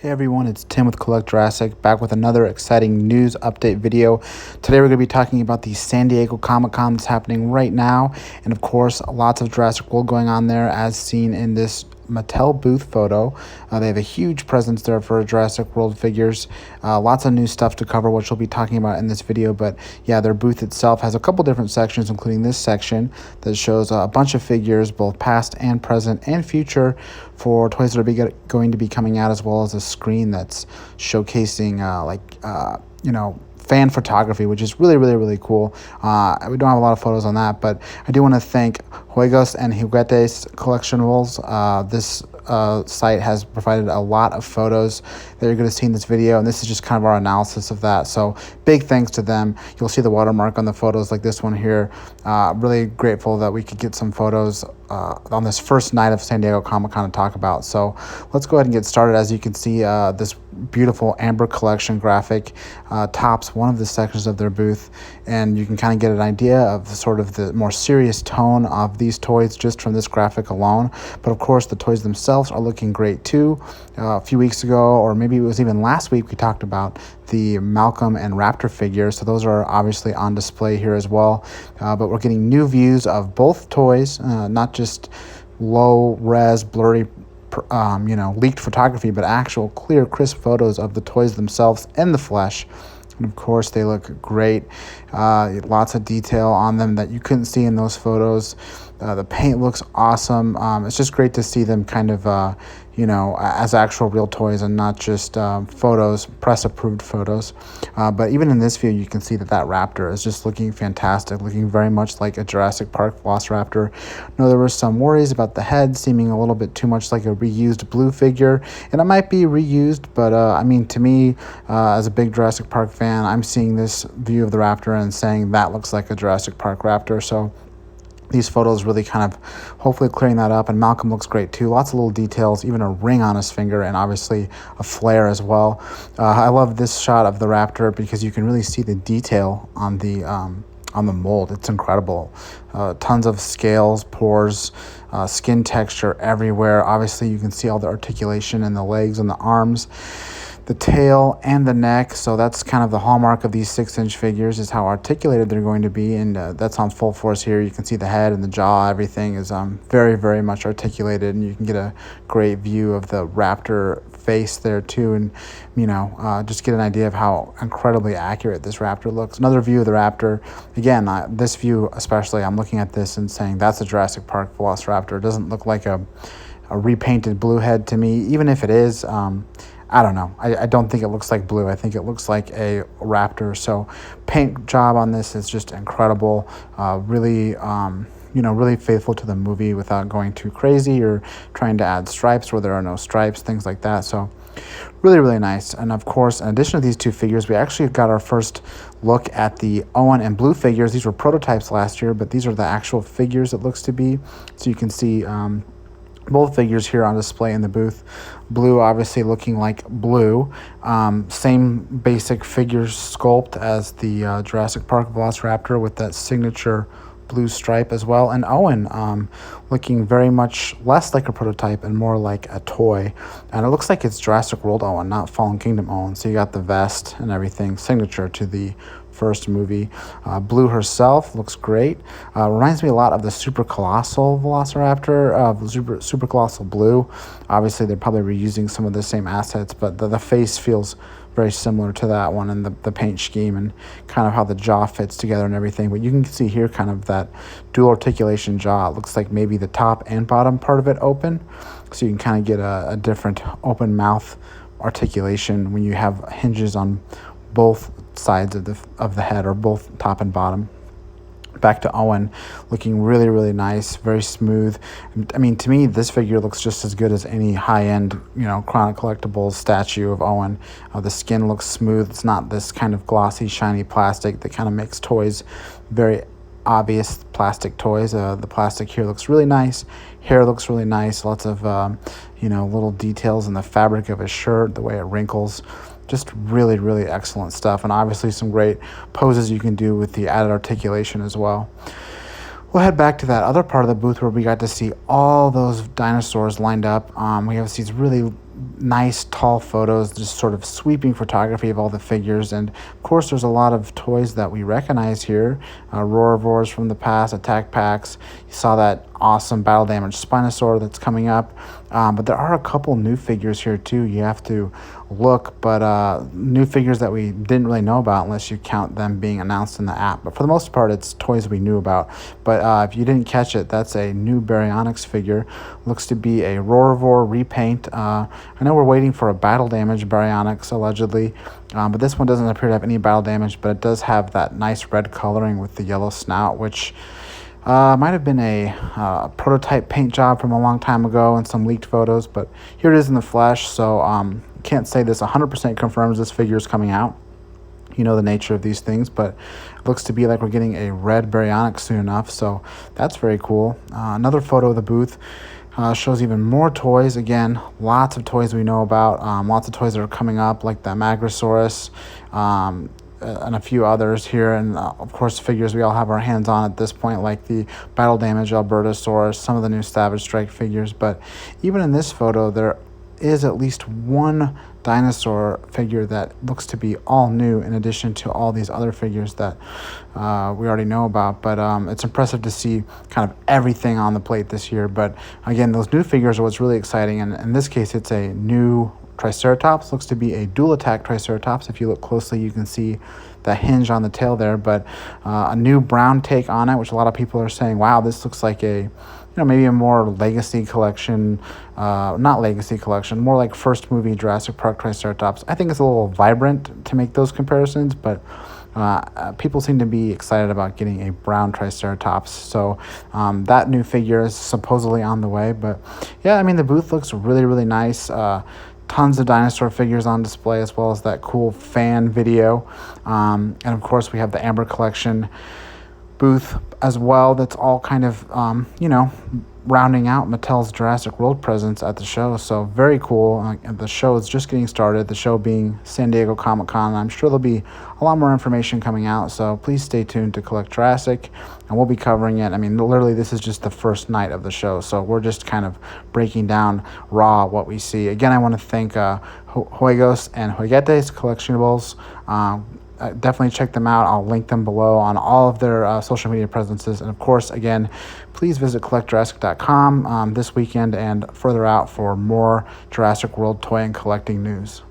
Hey everyone, it's Tim with Collect Jurassic, back with another exciting news update video. Today we're going to be talking about the San Diego Comic-Con that's happening right now, and of course lots of Jurassic World going on there as seen in this Mattel booth photo. They have a huge presence there for Jurassic World figures. Lots of new stuff to cover, which we'll be talking about in this video. But yeah, their booth itself has a couple different sections, including this section that shows a bunch of figures, both past and present and future, for toys that are going to be coming out, as well as a screen that's showcasing fan photography, which is really cool. We don't have a lot of photos on that, but I do want to thank Juegos and Juguetes Collectibles. This site has provided a lot of photos that you're going to see in this video, and this is just kind of our analysis of that. So big thanks to them. You'll see the watermark on the photos like this one here. Really grateful that we could get some photos on this first night of San Diego Comic-Con to talk about. So let's go ahead and get started. As you can see, this beautiful Amber Collection graphic tops one of the sections of their booth, and you can kind of get an idea of sort of the more serious tone of these toys just from this graphic alone. But of course the toys themselves are looking great too. A few weeks ago, or maybe it was even last week, we talked about the Malcolm and Raptor figures, so those are obviously on display here as well. But we're getting new views of both toys, not just low res blurry leaked photography, but actual clear crisp photos of the toys themselves in the flesh. And of course they look great. Lots of detail on them that you couldn't see in those photos. The paint looks awesome. It's just great to see them kind of as actual real toys and not just photos, press approved photos. But even in this view, you can see that Raptor is just looking fantastic, looking very much like a Jurassic Park Velociraptor. No, there were some worries about the head seeming a little bit too much like a reused Blue figure, and it might be reused, but I mean, to me, as a big Jurassic Park fan, I'm seeing this view of the Raptor and saying that looks like a Jurassic Park Raptor. So these photos really kind of hopefully clearing that up. And Malcolm looks great too. Lots of little details, even a ring on his finger, and obviously a flare as well. I love this shot of the Raptor because you can really see the detail on the mold. It's incredible. Tons of scales, pores, skin texture everywhere. Obviously you can see all the articulation in the legs and the arms, the tail and the neck. So that's kind of the hallmark of these 6-inch figures, is how articulated they're going to be, and that's on full force here. You can see the head and the jaw, everything is very much articulated, and you can get a great view of the Raptor face there too, and just get an idea of how incredibly accurate this Raptor looks. Another view of the Raptor, again, this view especially, I'm looking at this and saying that's a Jurassic Park Velociraptor. It doesn't look like a repainted blue head to me, even if it is. I don't know. I don't think it looks like blue. I think it looks like a Raptor. So paint job on this is just incredible. Really faithful to the movie without going too crazy or trying to add stripes where there are no stripes, things like that. So really nice. And of course, in addition to these two figures, we actually got our first look at the Owen and Blue figures. These were prototypes last year, but these are the actual figures it looks to be. So you can see both figures here on display in the booth. Blue obviously looking like Blue. Same basic figure sculpt as the Jurassic Park Velociraptor with that signature blue stripe as well. And Owen looking very much less like a prototype and more like a toy. And it looks like it's Jurassic World Owen, not Fallen Kingdom Owen. So you got the vest and everything, signature to the first movie. Blue herself looks great. Reminds me a lot of the Super Colossal Velociraptor, Super Colossal Blue. Obviously, they're probably reusing some of the same assets, but the face feels very similar to that one, and the paint scheme and kind of how the jaw fits together and everything. But you can see here kind of that dual articulation jaw. It looks like maybe the top and bottom part of it open, so you can kind of get a different open mouth articulation when you have hinges on both sides of the head, or both top and bottom. Back to Owen, looking really nice, very smooth. I mean, to me, this figure looks just as good as any high-end, Chronic Collectibles statue of Owen. The skin looks smooth. It's not this kind of glossy, shiny plastic that kind of makes toys very obvious plastic toys. The plastic here looks really nice. Hair looks really nice. Lots of, little details in the fabric of his shirt, the way it wrinkles. Just really excellent stuff, and obviously some great poses you can do with the added articulation as well. We'll head back to that other part of the booth where we got to see all those dinosaurs lined up. We have these really nice tall photos, just sort of sweeping photography of all the figures. And of course there's a lot of toys that we recognize here. Roarivores from the past, Attack Packs. You saw that awesome battle damage Spinosaur that's coming up. But there are a couple new figures here too. You have to look, but new figures that we didn't really know about unless you count them being announced in the app. But for the most part, it's toys we knew about. But if you didn't catch it, that's a new Baryonyx figure. Looks to be a Roarivore repaint. I know we're waiting for a battle damage Baryonyx allegedly, but this one doesn't appear to have any battle damage, but it does have that nice red coloring with the yellow snout, which might have been a prototype paint job from a long time ago and some leaked photos, but here it is in the flesh. So can't say this 100% confirms this figure is coming out. You know the nature of these things, but it looks to be like we're getting a red Baryonyx soon enough, so that's very cool. Another photo of the booth shows even more toys. Again, lots of toys we know about, lots of toys that are coming up, like the Magrosaurus, and a few others here, and of course figures we all have our hands on at this point, like the battle damage Albertosaurus, some of the new Savage Strike figures. But even in this photo, there is at least one dinosaur figure that looks to be all new, in addition to all these other figures that we already know about. But it's impressive to see kind of everything on the plate this year. But again, those new figures are what's really exciting, and in this case it's a new Triceratops. Looks to be a dual attack Triceratops. If you look closely, you can see the hinge on the tail there, but a new brown take on it, which a lot of people are saying, wow, this looks like a, maybe a more legacy collection, not legacy collection, more like first movie Jurassic Park Triceratops. I think it's a little vibrant to make those comparisons, but people seem to be excited about getting a brown Triceratops. So that new figure is supposedly on the way. But yeah, I mean, the booth looks really, really nice. Tons of dinosaur figures on display, as well as that cool fan video. And of course, we have the Amber Collection booth as well. That's all kind of, rounding out Mattel's Jurassic World presence at the show. So very cool. The show is just getting started, the show being San Diego Comic-Con. I'm sure there'll be a lot more information coming out, so please stay tuned to Collect Jurassic, and we'll be covering it. I mean, literally, this is just the first night of the show, so we're just kind of breaking down raw what we see. Again, I want to thank Juegos and Juguetes Collectibles. Definitely check them out. I'll link them below on all of their social media presences. And of course, again, please visit collectjurassic.com this weekend and further out for more Jurassic World toy and collecting news.